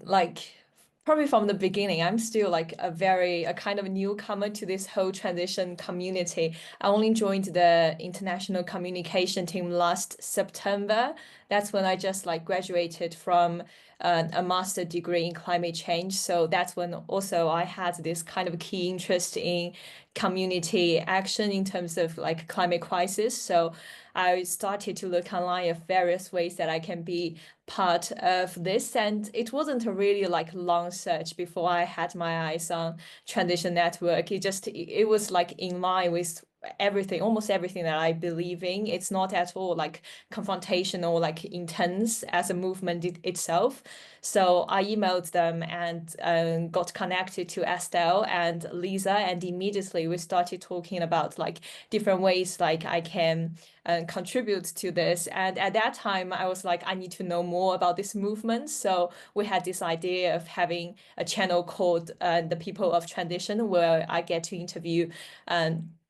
Like probably from the beginning, I'm still like a kind of newcomer to this whole transition community. I only joined the international communication team last September. That's when I just like graduated from a master degree in climate change. So that's when also I had this kind of key interest in community action in terms of like climate crisis. So I started to look online of various ways that I can be part of this. And it wasn't a really like long search before I had my eyes on Transition Network. It was like in line with everything, almost everything that I believe in. It's not at all like confrontational, like intense as a movement itself. So I emailed them and got connected to Estelle and Lisa, and immediately we started talking about like different ways like I can contribute to this. And at that time, I was like, I need to know more about this movement. So we had this idea of having a channel called The People of Transition, where I get to interview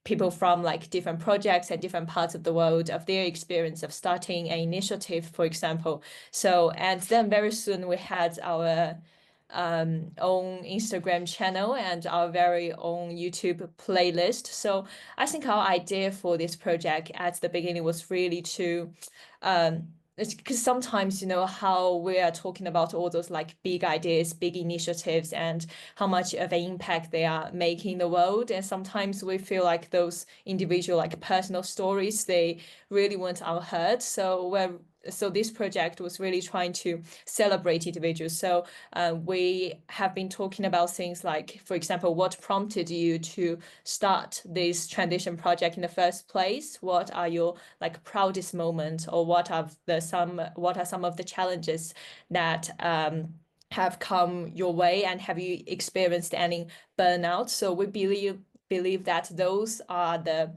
people from like different projects and different parts of the world of their experience of starting an initiative, for example. So, and then very soon we had our own Instagram channel and our very own YouTube playlist. So I think our idea for this project at the beginning was really to because sometimes you know how we are talking about all those like big ideas, big initiatives, and how much of an impact they are making in the world. And sometimes we feel like those individual like personal stories, they really weren't unheard. So this project was really trying to celebrate individuals. So we have been talking about things like, for example, what prompted you to start this transition project in the first place? What are your like proudest moments, or what are some of the challenges that have come your way, and have you experienced any burnout? So we believe that those are the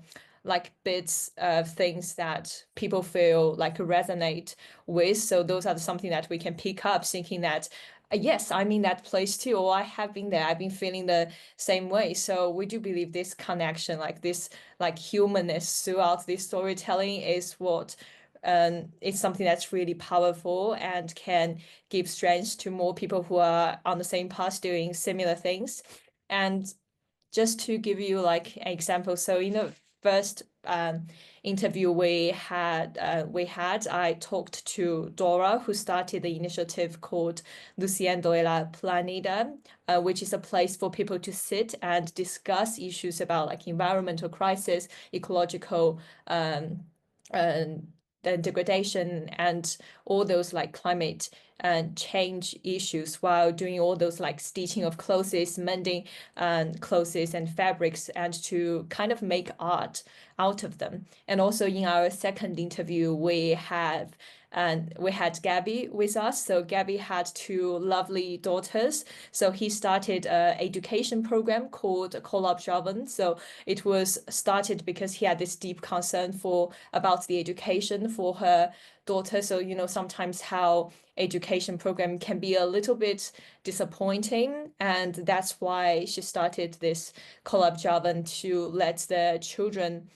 like bits of things that people feel like resonate with. So those are something that we can pick up, thinking that yes, I'm in that place too, or I have been there. I've been feeling the same way. So we do believe this connection, like this, like humanness throughout this storytelling is what it's something that's really powerful and can give strength to more people who are on the same path doing similar things. And just to give you like an example, so in the first interview I talked to Dora, who started the initiative called Luciendo y la Planeta, which is a place for people to sit and discuss issues about like environmental crisis, ecological the degradation and all those like climate and change issues, while doing all those like stitching of clothes, mending clothes and fabrics, and to kind of make art out of them. And also in our second interview, we had Gabby with us. So Gabby had two lovely daughters. So he started an education program called Collab Javan. So it was started because he had this deep concern for about the education for her daughter. So, you know, sometimes how education program can be a little bit disappointing. And that's why she started this Collab Javan to let the children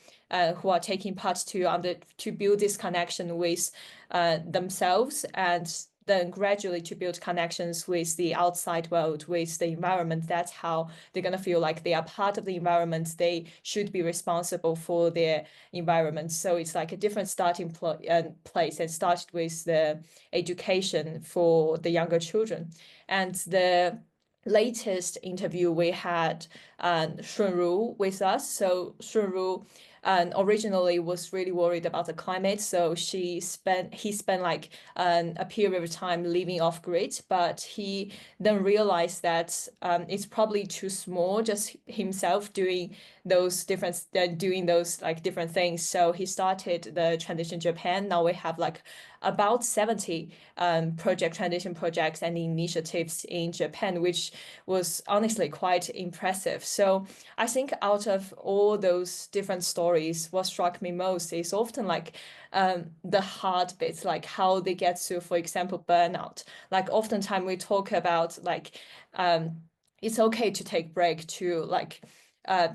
who are taking part to build this connection with themselves, and then gradually to build connections with the outside world, with the environment. That's how they're going to feel like they are part of the environment. They should be responsible for their environment. So it's like a different starting place, and started with the education for the younger children. And the latest interview we had Shunru with us. So Shunru originally was really worried about the climate, so he spent like a period of time living off grid, but he then realized that it's probably too small, just himself doing those like different things. So he started the Transition Japan. Now we have like about 70 transition projects and initiatives in Japan, which was honestly quite impressive. So I think out of all those different stories, what struck me most is often like the hard bits, like how they get to, for example, burnout. Like oftentimes we talk about like it's okay to take break, to like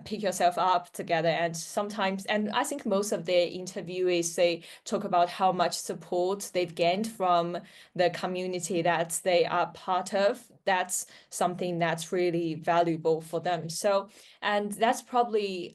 pick yourself up together. And sometimes, and I think most of the interviewees, they talk about how much support they've gained from the community that they are part of. That's something that's really valuable for them. So, and that's probably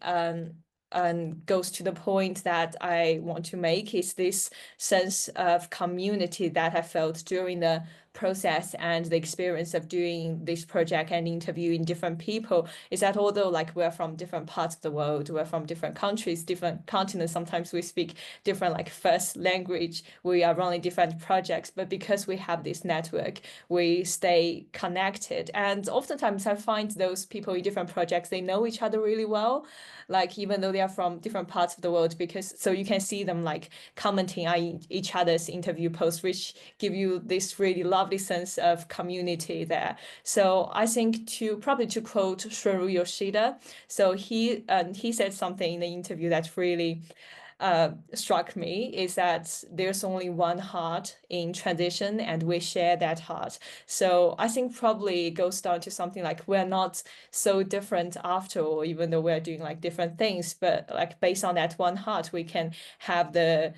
goes to the point that I want to make, is this sense of community that I felt during the process and the experience of doing this project and interviewing different people, is that although like we're from different parts of the world, we're from different countries, different continents, sometimes we speak different like first language, we are running different projects, but because we have this network, we stay connected. And oftentimes I find those people in different projects, they know each other really well, like even though they are from different parts of the world, because so you can see them like commenting on each other's interview posts, which give you this really lovely sense of community there. So I think to quote Shuru Yoshida, so he said something in the interview that really struck me, is that there's only one heart in transition and we share that heart. So I think probably it goes down to something like we're not so different after all, even though we're doing like different things, but like based on that one heart, we can have the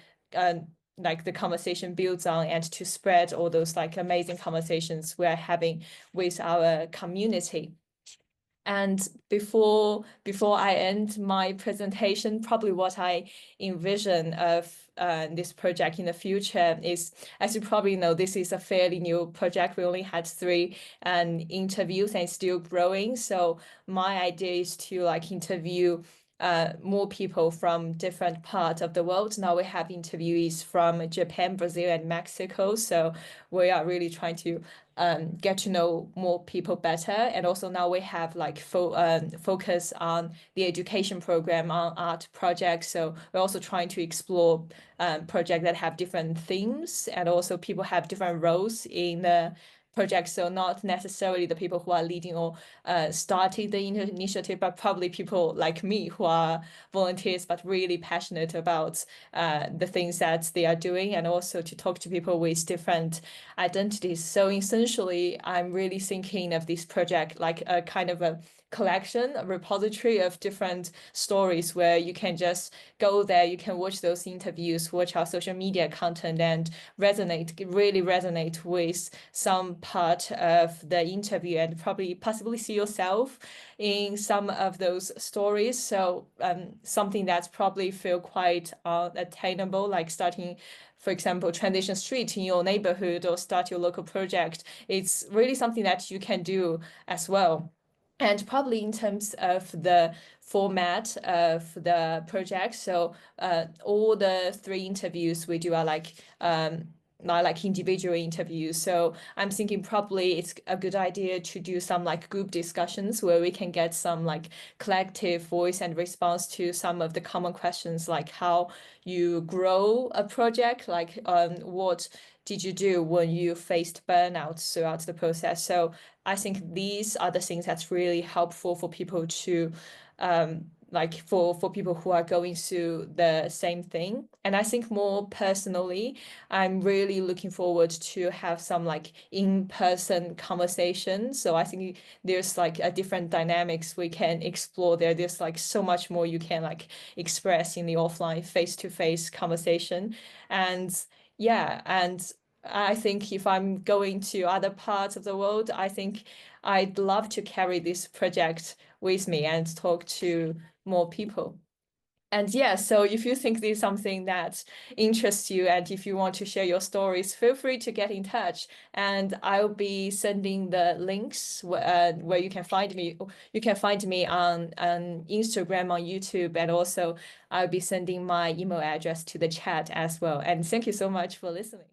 like the conversation builds on, and to spread all those like amazing conversations we're having with our community. And before I end my presentation, probably what I envision of this project in the future is, as you probably know, this is a fairly new project. We only had 3 interviews and still growing. So my idea is to like interview more people from different parts of the world. Now we have interviewees from Japan, Brazil, and Mexico. So we are really trying to get to know more people better. And also now we have like focus on the education program on art projects. So we're also trying to explore projects that have different themes, and also people have different roles in the project. So not necessarily the people who are leading or started the initiative, but probably people like me who are volunteers, but really passionate about the things that they are doing, and also to talk to people with different identities. So essentially, I'm really thinking of this project like a kind of a collection, a repository of different stories where you can just go there, you can watch those interviews, watch our social media content, and really resonate with some part of the interview, and probably possibly see yourself in some of those stories. So something that's probably feel quite attainable, like starting, for example, Transition Street in your neighborhood, or start your local project. It's really something that you can do as well. And probably in terms of the format of the project, so all the 3 interviews we do are like individual interviews. So I'm thinking probably it's a good idea to do some like group discussions where we can get some like collective voice and response to some of the common questions, like how you grow a project, like what did you do when you faced burnout throughout the process. So I think these are the things that's really helpful for people to like for people who are going through the same thing. And I think more personally, I'm really looking forward to have some like in-person conversations. So I think there's like a different dynamics we can explore there. There's like so much more you can like express in the offline face-to-face conversation. And yeah, and I think if I'm going to other parts of the world, I think I'd love to carry this project with me and talk to more people. And yeah, so if you think this is something that interests you, and if you want to share your stories, feel free to get in touch. And I'll be sending the links where you can find me. You can find me on Instagram, on YouTube, and also I'll be sending my email address to the chat as well. And thank you so much for listening.